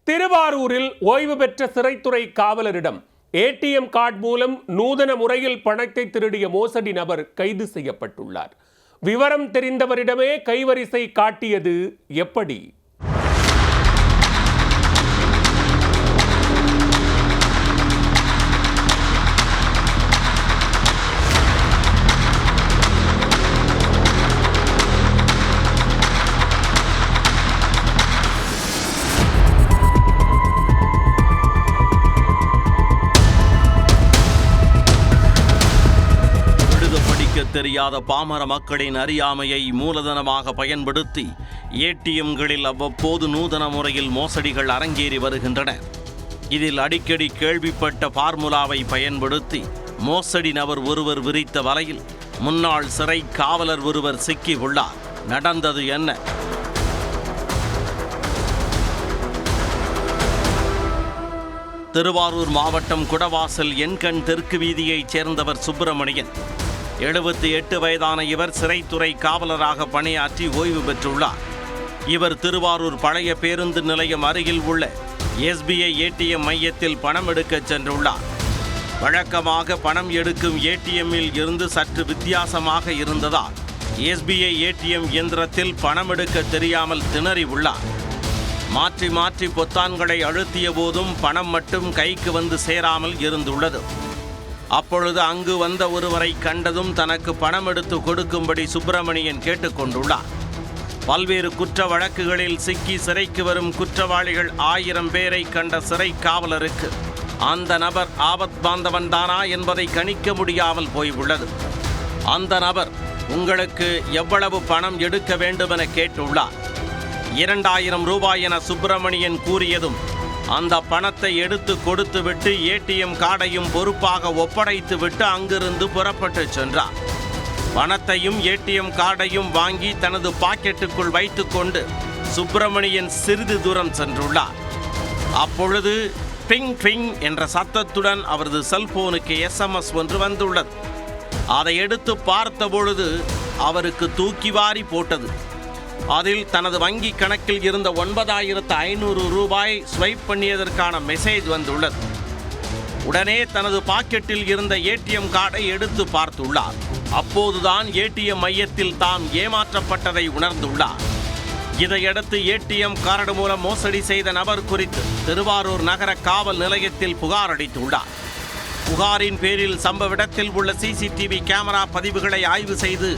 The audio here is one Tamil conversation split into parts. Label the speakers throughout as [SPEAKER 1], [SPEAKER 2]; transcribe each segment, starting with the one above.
[SPEAKER 1] திருவாரூரில் ஓய்வு பெற்ற சிறைத்துறை காவலரிடம் ஏடிஎம் கார்டு மூலம் நூதன முறையில் பணத்தை திருடிய மோசடி நபர் கைது செய்யப்பட்டுள்ளார். விவரம் தெரிந்தவரிடமே கைவரிசை காட்டியது எப்படி?
[SPEAKER 2] தெரியாத பாமர மக்களின் அறியாமையை மூலதனமாக பயன்படுத்தி ஏடிஎம்களில் அவ்வப்போது நூதன முறையில் மோசடிகள் அரங்கேறி வருகின்றன. இதில் அடிக்கடி கேள்விப்பட்ட பார்முலாவை பயன்படுத்தி மோசடி நபர் ஒருவர் விரித்த வலையில் முன்னாள் சிறை காவலர் ஒருவர் சிக்கி உள்ளார். நடந்தது என்ன? திருவாரூர் மாவட்டம் குடவாசல் எண்கண் தெற்கு வீதியைச் சேர்ந்தவர் சுப்பிரமணியன். 78 வயதான இவர் சிறைத்துறை காவலராக பணியாற்றி ஓய்வு பெற்றுள்ளார். இவர் திருவாரூர் பழைய பேருந்து நிலையம் அருகில் உள்ள SBI ஏடிஎம் மையத்தில் பணம் எடுக்க சென்றுள்ளார். வழக்கமாக பணம் எடுக்கும் ஏடிஎம்மில் இருந்து சற்று வித்தியாசமாக இருந்ததால் SBI ஏடிஎம் இயந்திரத்தில் பணம் எடுக்க தெரியாமல் திணறி உள்ளார். மாற்றி மாற்றி பொத்தான்களை அழுத்திய போதும் பணம் மட்டும் கைக்கு வந்து சேராமல் இருந்துள்ளது. அப்பொழுது அங்கு வந்த ஒருவரை கண்டதும் தனக்கு பணம் எடுத்து கொடுக்கும்படி சுப்பிரமணியன் கேட்டுக்கொண்டுள்ளார். பல்வேறு குற்ற வழக்குகளில் சிக்கி சிறைக்கு வரும் குற்றவாளிகள் 1000 பேரை கண்ட சிறை காவலருக்கு அந்த நபர் ஆபத் பாந்தவன் தானா என்பதை கணிக்க முடியாமல் போயுள்ளது. அந்த நபர் உங்களுக்கு எவ்வளவு பணம் எடுக்க வேண்டுமென கேட்டுள்ளார். 2000 ரூபாய் என சுப்பிரமணியன் கூறியதும் அந்த பணத்தை எடுத்து கொடுத்துவிட்டு ஏடிஎம் கார்டையும் பொறுப்பாக ஒப்படைத்துவிட்டு அங்கிருந்து புறப்பட்டு சென்றார். பணத்தையும் ஏடிஎம் கார்டையும் வாங்கி தனது பாக்கெட்டுக்குள் வைத்துக்கொண்டு சுப்பிரமணியன் சிறிது தூரம் சென்றுள்ளார். அப்பொழுது பிங் பிங் என்ற சத்தத்துடன் அவரது செல்போனுக்கு SMS ஒன்று வந்துள்ளது. அதை எடுத்து பார்த்த பொழுது அவருக்கு தூக்கி வாரி போட்டது. அதில் தனது வங்கி கணக்கில் இருந்த 9500 ரூபாய் ஸ்வைப் பண்ணியதற்கான மெசேஜ் வந்துள்ளது. உடனே தனது பாக்கெட்டில் இருந்த ஏடிஎம் கார்டை எடுத்து பார்த்துள்ளார். அப்போதுதான் ஏடிஎம் மையத்தில் தாம் ஏமாற்றப்பட்டதை உணர்ந்துள்ளார். இதையடுத்து ஏடிஎம் கார்டு மூலம் மோசடி செய்த நபர் குறித்து திருவாரூர் நகர காவல் நிலையத்தில் புகார் அளித்துள்ளார். புகாரின் பேரில் சம்பவ இடத்தில் உள்ள CCTV கேமரா பதிவுகளை ஆய்வு செய்து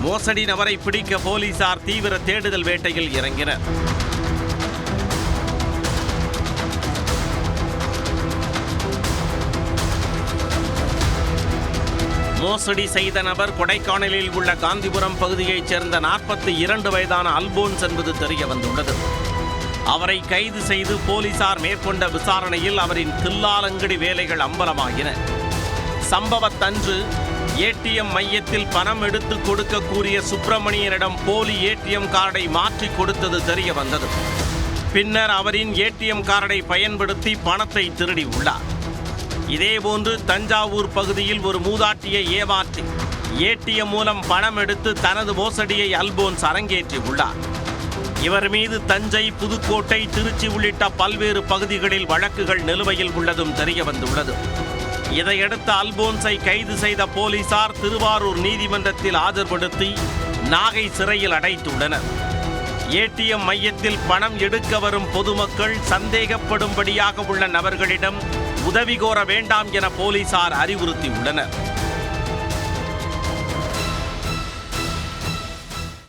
[SPEAKER 2] மோசடி நபரை பிடிக்க போலீசார் தீவிர தேடுதல் வேட்டையில் இறங்கினர். மோசடி செய்த நபர் கொடைக்கானலில் உள்ள காந்திபுரம் பகுதியைச் சேர்ந்த 42 வயதான அல்போன்ஸ் என்பது தெரிய வந்துள்ளது. அவரை கைது செய்து போலீசார் மேற்கொண்ட விசாரணையில் அவரின் தில்லாலங்கடி வேலைகள் அம்பலமாகின. சம்பவத்தன்று ஏடிஎம் மையத்தில் பணம் எடுத்து கொடுக்க கூறிய சுப்பிரமணியனிடம் போலி ஏடிஎம் கார்டை மாற்றி கொடுத்தது தெரிய வந்தது. பின்னர் அவரின் ஏடிஎம் கார்டை பயன்படுத்தி பணத்தை திருடி உள்ளார். இதேபோன்று தஞ்சாவூர் பகுதியில் ஒரு மூதாட்டியை ஏமாற்றி ஏடிஎம் மூலம் பணம் எடுத்து தனது மோசடியை அல்போன்ஸ் அரங்கேற்றி உள்ளார். இவர் மீது தஞ்சை, புதுக்கோட்டை, திருச்சி உள்ளிட்ட பல்வேறு பகுதிகளில் வழக்குகள் நிலுவையில் உள்ளதும் தெரிய வந்துள்ளது. இதையடுத்து அல்போன்ஸை கைது செய்த போலீசார் திருவாரூர் நீதிமன்றத்தில் ஆஜர்படுத்தி நாகை சிறையில் அடைத்துள்ளனர். ஏடிஎம் மையத்தில் பணம் எடுக்க வரும் பொதுமக்கள் சந்தேகப்படும்படியாக உள்ள நபர்களிடம் உதவி கோர வேண்டாம் என போலீசார் அறிவுறுத்தியுள்ளனர்.